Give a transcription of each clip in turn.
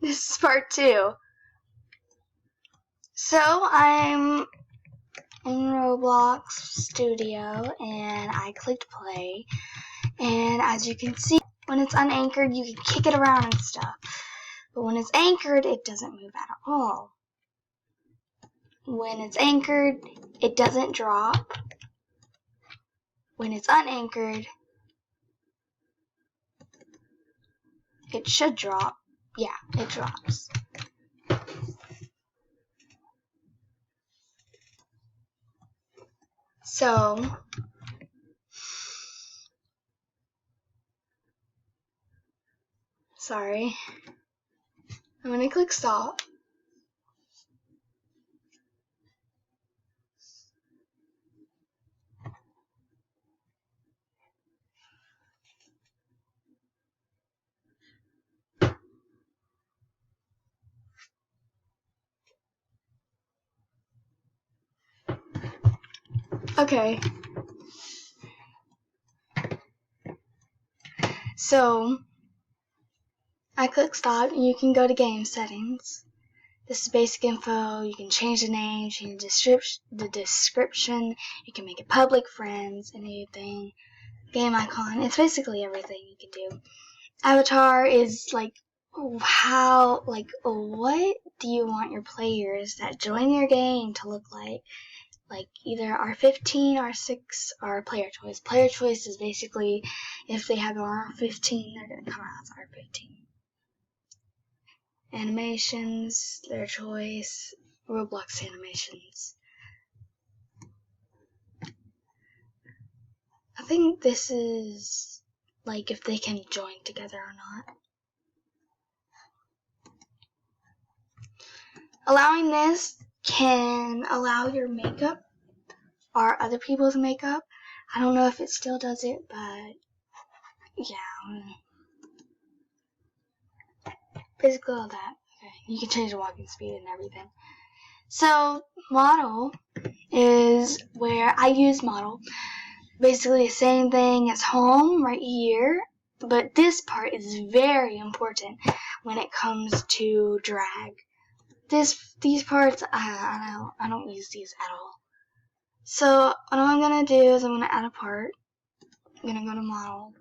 This is part 2. So I'm in Roblox Studio and I clicked play, and as you can see, when it's unanchored you can kick it around and stuff, but when it's anchored it doesn't move at all. When it's anchored it doesn't drop. When it's unanchored it should drop. Yeah, it drops. So sorry, I'm gonna click stop. Okay, so I click stop and you can go to game settings. This is basic info. You can change the name, change the description, you can make it public, friends, anything, game icon. It's basically everything you can do. Avatar is like what do you want your players that join your game to look like? Like either R15, R6, or player choice. Player choice is basically if they have R15, they're going to come out as R15. Animations, their choice, Roblox animations. I think this is like if they can join together or not. Allowing this can allow your makeup or other people's makeup. I don't know if it still does it, but yeah. Basically all that. Okay. You can change the walking speed and everything. So model is where I use model. Basically the same thing as home right here, but this part is very important when it comes to drag. These parts I don't use these at all. So what I'm gonna do is I'm gonna add a part. I'm gonna go to model,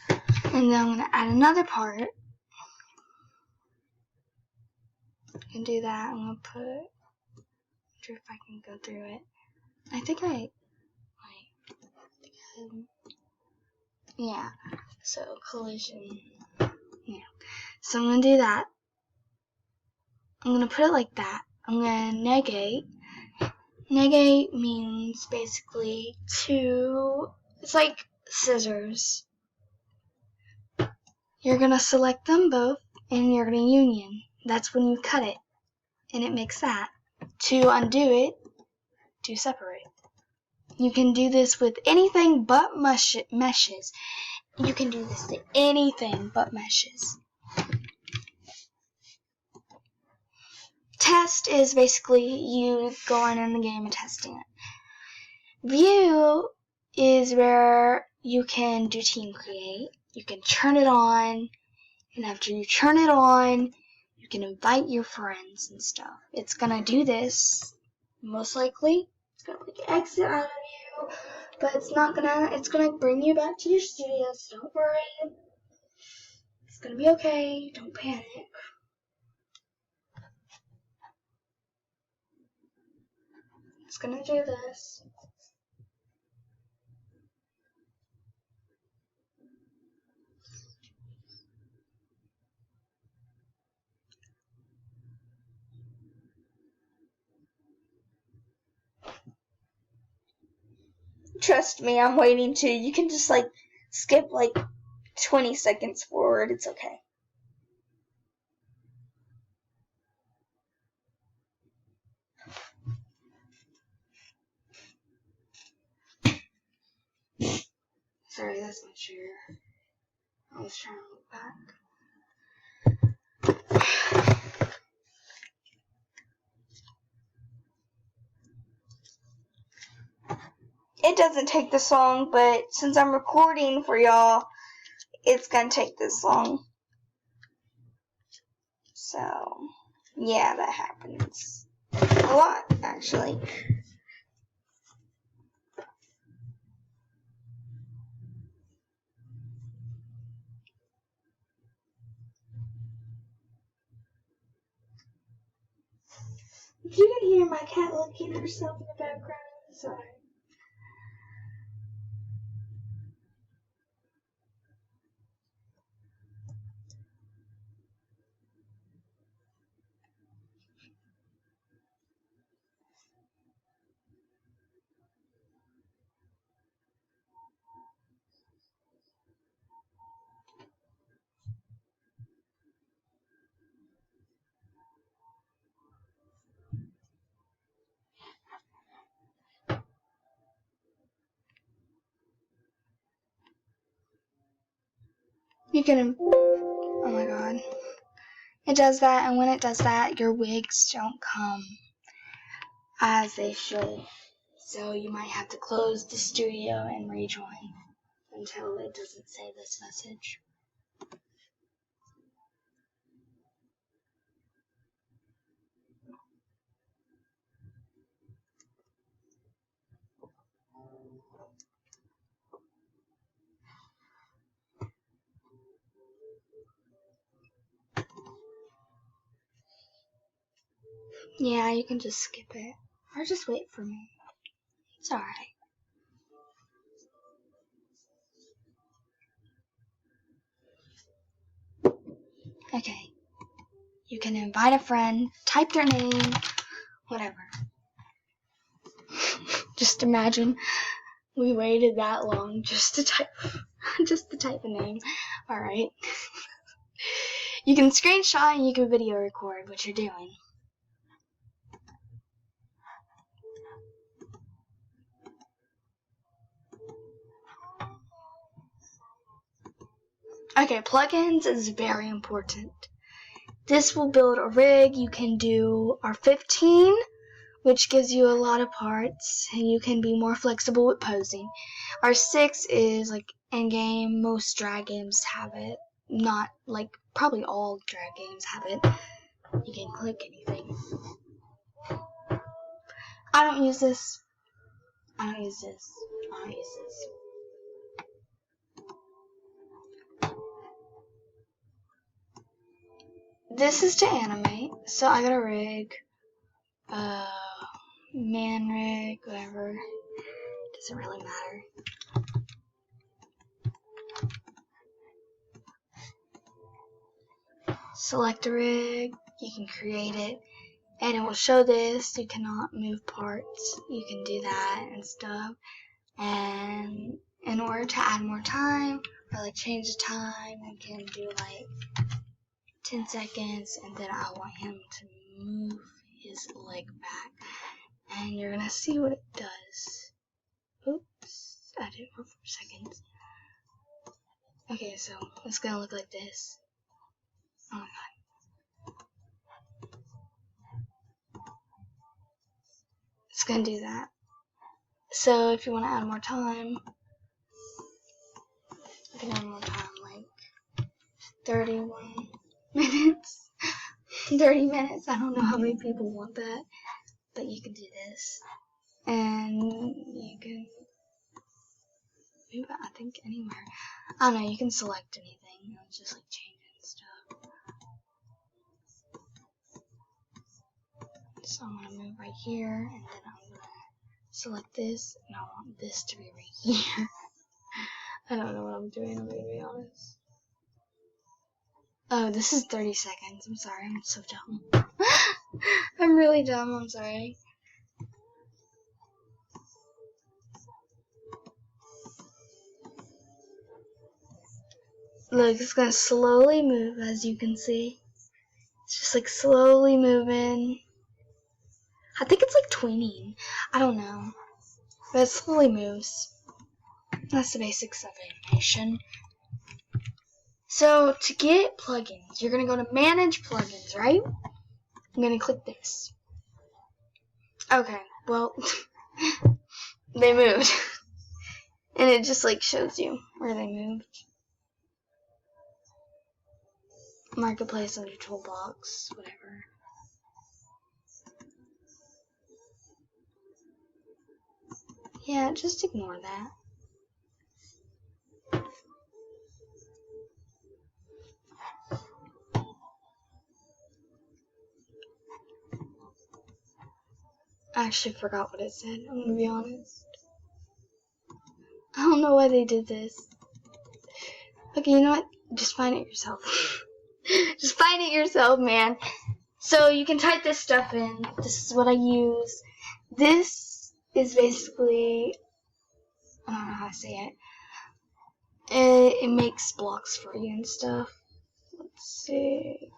and then I'm gonna add another part. I can do that. I'm gonna put. Wonder if I can go through it. I think yeah. So collision. Yeah. So I'm gonna do that. I'm gonna put it like that. I'm gonna negate. Negate means basically it's like scissors. You're gonna select them both and you're gonna union. That's when you cut it, and it makes that. To undo it, to separate. You can do this with anything but meshes. You can do this to anything but meshes. Test is basically you going in the game and testing it. View is where you can do team create. You can turn it on, and after you turn it on, you can invite your friends and stuff. It's gonna do this, most likely. It's gonna exit out of you, but it's gonna bring you back to your studio, so don't worry. It's gonna be okay, don't panic. It's gonna do this. Trust me, I'm waiting too. You can just skip 20 seconds forward. It's okay. Sorry, that's my chair. I was trying to look back. It doesn't take this long, but since I'm recording for y'all, it's gonna take this long. So, yeah, that happens a lot, actually. If you can hear my cat looking at herself in the background, I'm sorry. You can, oh my god. It does that, and when it does that, your wigs don't come as they should. So you might have to close the studio and rejoin until it doesn't say this message. Yeah, you can just skip it. Or just wait for me. It's alright. Okay. You can invite a friend, type their name, whatever. Just imagine we waited that long just to type a name. Alright. You can screenshot and you can video record what you're doing. Okay, plugins is very important. This will build a rig. You can do R15, which gives you a lot of parts, and you can be more flexible with posing. R6 is like in-game. Most drag games have it. Not like, probably all drag games have it. You can click anything. I don't use this. I don't use this. I don't use this. This is to animate, so I got a rig, man rig, whatever, doesn't really matter. Select a rig, you can create it, and it will show this. You cannot move parts, you can do that and stuff, and in order to add more time, or like change the time, you can do like 10 seconds, and then I want him to move his leg back, and you're gonna see what it does. Oops, I did it for 4 seconds. Okay, so it's gonna look like this. Oh my god. It's gonna do that. So if you want to add more time, I can add more time, like 31 minutes. 30 minutes. I don't know how many people want that, but you can do this. And you can move it, I think, anywhere. I don't know, you can select anything. It's just like changing stuff. So I'm going to move right here, and then I'm going to select this, and I want this to be right here. I don't know what I'm doing, I'm going to be honest. Oh, this is 30 seconds. I'm sorry, I'm so dumb. I'm really dumb, I'm sorry. Look, it's going to slowly move, as you can see. It's just like slowly moving. I think it's like tweening. I don't know. But it slowly moves. That's the basics of animation. So to get plugins, you're going to go to manage plugins, right? I'm going to click this. Okay, well, they moved. And it just like shows you where they moved. marketplace under toolbox, whatever. Yeah, just ignore that. I actually forgot what it said, I'm gonna be honest. I don't know why they did this. Okay, you know what? Just find it yourself. Just find it yourself, man. So you can type this stuff in. This is what I use. This is basically, I don't know how to say it. It makes blocks for you and stuff. Let's see.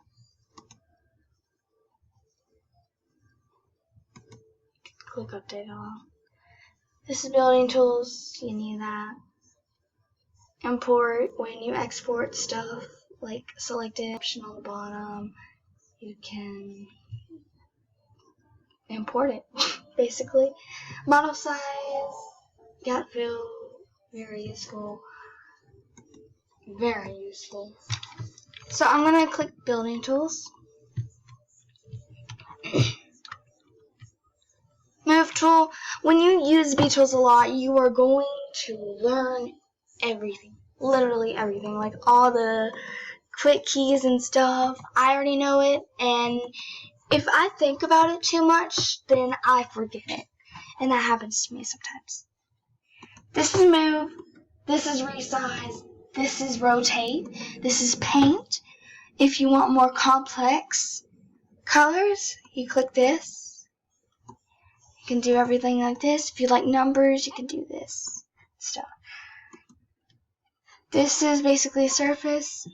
Click update all. This is building tools. You need that. Import, when you export stuff, like select an option on the bottom, you can import it, basically. Model size, gap fill, very useful. Very useful. So I'm going to click building tools. Move tool. When you use B tools a lot, you are going to learn everything. Literally everything. Like all the quick keys and stuff. I already know it. And if I think about it too much, then I forget it. And that happens to me sometimes. This is move. This is resize. This is rotate. This is paint. If you want more complex colors, you click this. You can do everything like this. If you like numbers, you can do this stuff. This is basically surface.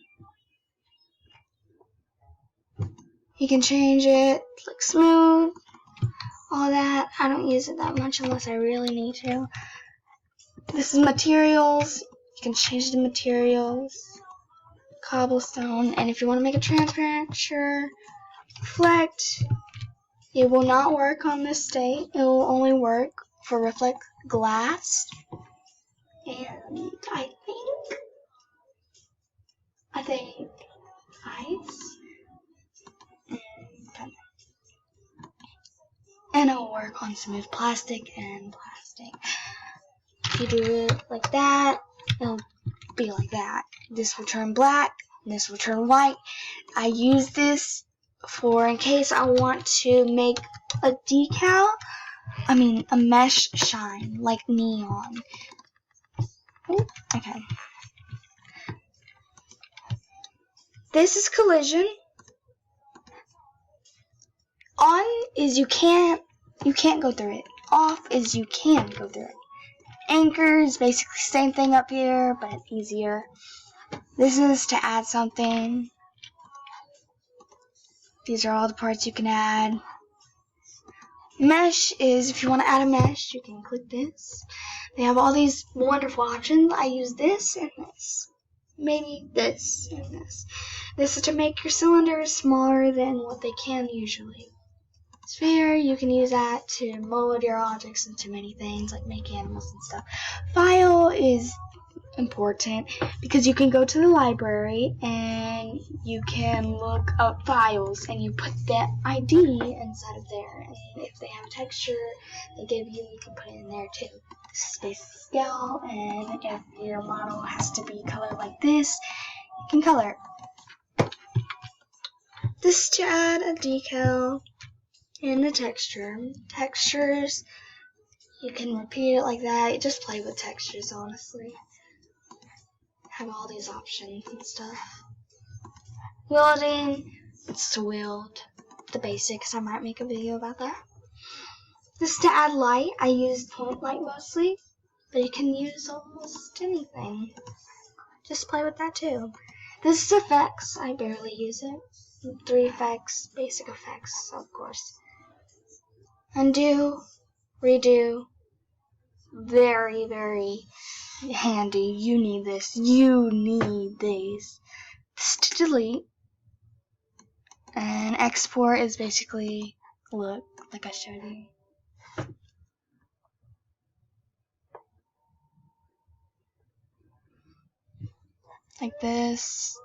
You can change it, like smooth, all that. I don't use it that much unless I really need to. This is materials. You can change the materials. Cobblestone. And if you want to make it transparent, sure. Reflect. It will not work on this state. It will only work for reflect glass. And I think ice. And it will work on smooth plastic and plastic. If you do it like that, it'll be like that. This will turn black, and this will turn white. I use this for in case I want to make a mesh shine, like neon. Okay. This is collision. On is you can't go through it. Off is you can go through it. Anchor is basically the same thing up here, but easier. This is to add something. These are all the parts you can add. Mesh is if you want to add a mesh, you can click this. They have all these wonderful options. I use this and this. Maybe this and this. This is to make your cylinders smaller than what they can usually. Sphere, you can use that to mold your objects into many things, like make animals and stuff. File is important because you can go to the library and you can look up files and you put that ID inside of there. And if they have a texture they give you, you can put it in there too. This is basic scale, and if your model has to be colored like this, you can color it. This is to add a decal and the texture. Textures, you can repeat it like that. Just play with textures, honestly. Have all these options and stuff. Wielding, it's wheeled. The basics, I might make a video about that. This is to add light. I use point light mostly, but you can use almost anything. Just play with that too. This is effects. I barely use it. 3 effects, basic effects, of course. Undo, redo. Very, very handy. You need this. You need these. This to delete. And export is basically, look, like I showed you. Like this.